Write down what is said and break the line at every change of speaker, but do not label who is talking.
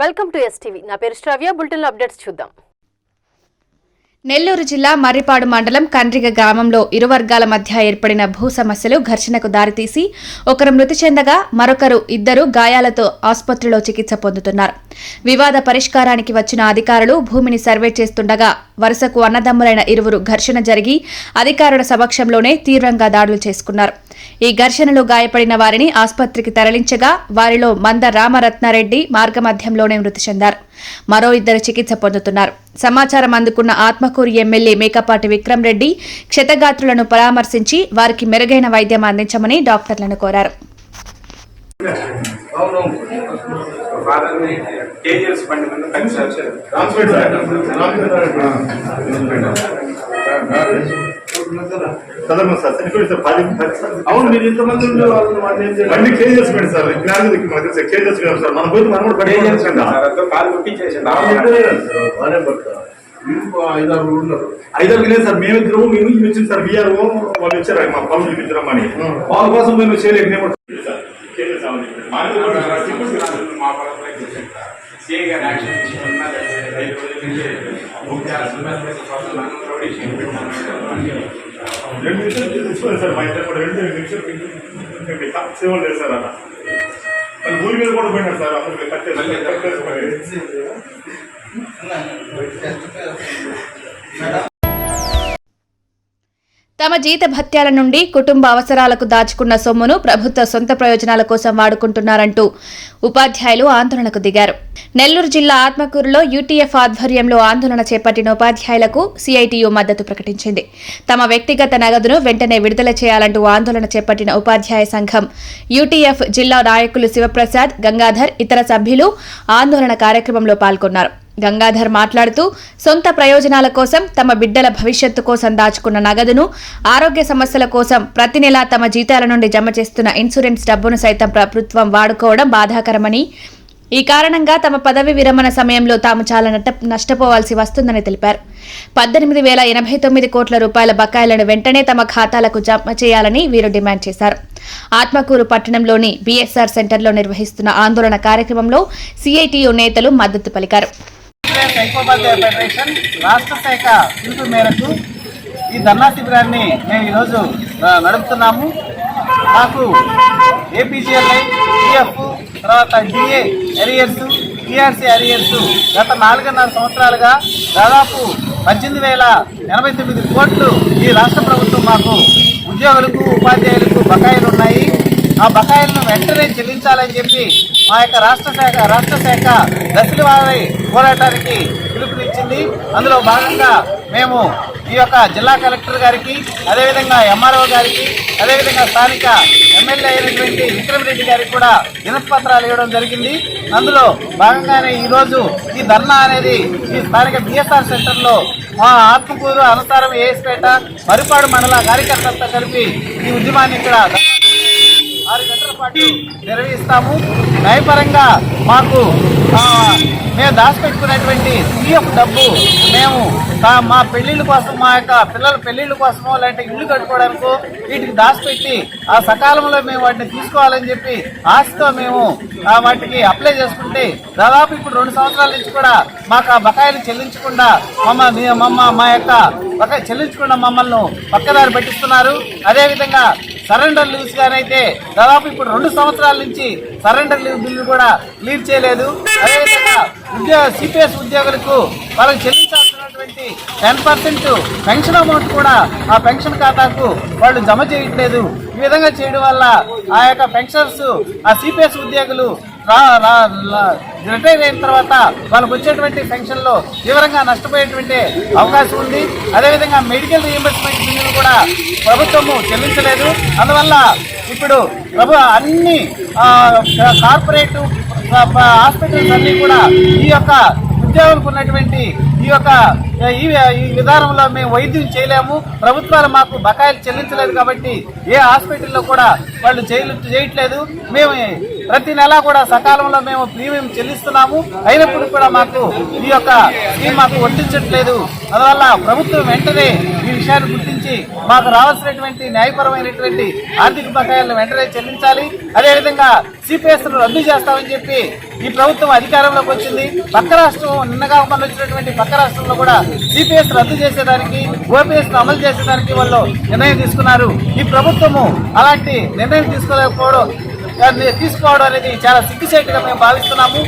Welcome to STV. నా పేరు శ్రావ్య. Bulletin updates చూద్దాం.
నెల్లూరు జిల్లా మర్రిపాడు మండలం కండ్రిగ గ్రామంలో ఇరు వర్గాల మధ్య ఏర్పడిన భూ సమస్యలు ఘర్షణకు దారితీసి ఒకరు మృతి చెందగా ఇద్దరు గాయాలతో ఆసుపత్రిలో చికిత్స పొందుతున్నారు. వివాద పరిష్కారానికి వచ్చిన అధికారులు భూమిని సర్వే చేస్తుండగా వరుసకు అన్నదమ్ములైన ఇరువురు ఘర్షణ జరిగి అధికారుల సమక్షంలోనే తీవ్రంగా దాడులు చేసుకున్నారు. ఈ ఘర్షణలో గాయపడిన వారిని ఆసుపత్రికి తరలించగా వారిలో మంద రామరత్నారెడ్డి మార్గమధ్యంలోనే మృతి చెందారు. మరో ఇద్దరు చికిత్స పొందుతున్నారు. సమాచారం అందుకున్న ఆత్మకూరు ఎమ్మెల్యే మేకపాటి విక్రమ్ రెడ్డి క్షతగాత్రులను పరామర్శించి వారికి మెరుగైన వైద్యం అందించమని డాక్టర్లను కోరారు.
అవును, మీరు ఇంతమంది బండి క్లియర్ చేసుకోండి సార్. క్లియర్ చేసుకోండి సార్. మన పోయి మనం కూడా బండి ఐదారు లేదు సార్. మేమిద్దరు మేము ఇచ్చింది సార్. విఆర్ఓ వాళ్ళు ఇచ్చారు మా పౌరులు ఇద్దరం అని. వాళ్ళ కోసం మేము చేయలేక రెండు నిమిషాలు తెచ్చుకోలేదు సార్. మా ఇద్దరు కూడా 2 నిమిషాలు సేవలు లేదు సార్. అలా ఊరి మీద కూడా పోయినారు సార్. అప్పుడు కట్టేసి
తమ జీత భత్యాల నుండి కుటుంబ అవసరాలకు దాచుకున్న సొమ్మును ప్రభుత్వ సొంత ప్రయోజనాల కోసం వాడుకుంటున్నారంటూ ఉపాధ్యాయులు ఆందోళనకు దిగారు. నెల్లూరు జిల్లా ఆత్మకూరులో యూటీఎఫ్ ఆధ్వర్యంలో ఆందోళన చేపట్టిన ఉపాధ్యాయులకు సిఐటియు మద్దతు ప్రకటించింది. తమ వ్యక్తిగత నగదును వెంటనే విడుదల చేయాలంటూ ఆందోళన చేపట్టిన ఉపాధ్యాయ సంఘం యూటీఎఫ్ జిల్లా నాయకులు శివప్రసాద్, గంగాధర్, ఇతర సభ్యులు ఆందోళన కార్యక్రమంలో పాల్గొన్నారు. గంగాధర్ మాట్లాడుతూ సొంత ప్రయోజనాల కోసం తమ బిడ్డల భవిష్యత్తు కోసం దాచుకున్న నగదును ఆరోగ్య సమస్యల కోసం ప్రతి నెలా తమ జీతాల నుండి జమ చేస్తున్న ఇన్సూరెన్స్ డబ్బును సైతం ప్రభుత్వం వాడుకోవడం బాధాకరమని, ఈ కారణంగా తమ పదవి విరమణ సమయంలో తాము చాలా నష్టపోవాల్సి వస్తుందని తెలిపారు. 18,089 కోట్ల రూపాయల బకాయిలను వెంటనే తమ ఖాతాలకు జమ చేయాలని వీరు డిమాండ్ చేశారు. ఆత్మకూరు పట్టణంలోని బీఎస్ఆర్ సెంటర్లో నిర్వహిస్తున్న ఆందోళన కార్యక్రమంలో సిఐటియు నేతలు మద్దతు పలికారు.
ఫెడరేషన్ రాష్ట్ర శాఖ పిలుపు మేరకు ఈ ధర్నా శిబిరాన్ని మేము ఈరోజు నడుపుతున్నాము. మాకు ఏపీజీఎల్ఐ, పిఎఫ్, తర్వాత డిఏ అరియర్స్, టీఆర్సీ అరియర్స్ గత 4.5 సంవత్సరాలుగా దాదాపు 18,089 కోట్లు ఈ రాష్ట్ర ప్రభుత్వం మాకు ఉద్యోగులకు, ఉపాధ్యాయులకు బకాయిలు ఉన్నాయి. ఆ బకాయిలను వెంటనే చెల్లించాలని చెప్పి మా యొక్క రాష్ట్ర శాఖ దశల వారి పోరాటానికి పిలుపునిచ్చింది. అందులో భాగంగా మేము ఈ యొక్క జిల్లా కలెక్టర్ గారికి, అదేవిధంగా ఎంఆర్ఓ గారికి, అదేవిధంగా స్థానిక ఎమ్మెల్యే అయినటువంటి విక్రమ్ రెడ్డి గారికి కూడా వినతిపత్రాలు ఇవ్వడం జరిగింది. అందులో భాగంగానే ఈరోజు ఈ ధర్నా అనేది ఈ స్థానిక బిఎస్ఆర్ సెంటర్లో మా ఆత్మకూరు, అనంతరం, ఏఎస్పేట, మర్రిపాడు మండల కార్యకర్తలతో కలిపి ఈ ఉద్యమాన్ని ఇక్కడ 6 గంటల పాటు నిర్వహిస్తాము. న్యాయపరంగా మాకు మేము దాచిపెట్టుకున్నటువంటి పిఎఫ్ డబ్బు మేము మా పెళ్లిళ్ళ కోసం, మా యొక్క పిల్లల పెళ్లిళ్ళ కోసమో లేదంటే ఇల్లు కట్టుకోవడానికో వీటికి దాచిపెట్టి ఆ సకాలంలో మేము వాటిని తీసుకోవాలని చెప్పి ఆశతో మేము వాటికి అప్లై చేసుకుంటే దాదాపు ఇప్పుడు 2 సంవత్సరాల నుంచి కూడా మాకు ఆ బకాయిలు చెల్లించకుండా మా యొక్క బకాయి చెల్లించకుండా మమ్మల్ని పక్కదారి పట్టిస్తున్నారు. అదేవిధంగా సరెండర్ లీవ్స్ గానైతే దాదాపు ఇప్పుడు 2 సంవత్సరాల నుంచి సరెండర్ లీవ్ బిల్లు కూడా క్లియర్ చేయలేదు. అదేవిధంగా సిపిఎస్ ఉద్యోగులకు వాళ్ళకి చెల్లించాల్సినటువంటి 10% పెన్షన్ అమౌంట్ కూడా ఆ పెన్షన్ ఖాతాకు వాళ్ళు జమ చేయట్లేదు. ఈ విధంగా చేయడం వల్ల ఆ యొక్క పెన్షనర్స్, ఆ సిపిఎస్ ఉద్యోగులు రిటైర్ అయిన తర్వాత వాళ్ళకు వచ్చేటువంటి పెన్షన్లో తీవ్రంగా నష్టపోయేటువంటి అవకాశం ఉంది. అదేవిధంగా మెడికల్ రీయింబర్స్మెంట్ బిల్లులు కూడా ప్రభుత్వము చెల్లించలేదు. అందువల్ల ఇప్పుడు అన్ని కార్పొరేట్ హాస్పిటల్స్ అన్ని కూడా ఈ యొక్క ఉద్యోగులకు ఉన్నటువంటి ఈ విధానంలో మేము వైద్యం చేయలేము. ప్రభుత్వాలు మాకు బకాయిలు చెల్లించలేదు కాబట్టి ఏ హాస్పిటల్లో కూడా వాళ్ళు చేయట్లేదు. మేము ప్రతి నెల కూడా సకాలంలో మేము ప్రీమియం చెల్లిస్తున్నాము. అయినప్పుడు కూడా మాకు ఈ యొక్క స్కీమ్ మాకు వర్తించట్లేదు. అందువల్ల ప్రభుత్వం వెంటనే ఈ విషయాన్ని గుర్తించి నుంచి మాకు రావాల్సినటువంటి న్యాయపరమైనటువంటి ఆర్థిక బకాయిలను వెంటనే చెల్లించాలి. అదేవిధంగా సిపిఎస్ రద్దు చేస్తామని చెప్పి ఈ ప్రభుత్వం అధికారంలోకి వచ్చింది. పక్క రాష్ట్రం నిన్నగా మొన్న వచ్చినటువంటి పక్క రాష్ట్రంలో కూడా సిపిఎస్ రద్దు చేసేదానికి, ఓపీఎస్ అమలు చేసేదానికి వాళ్ళు నిర్ణయం తీసుకున్నారు. ఈ ప్రభుత్వము అలాంటి నిర్ణయం తీసుకోవడం అనేది చాలా సిగ్గుచేటుగా మేము భావిస్తున్నాము.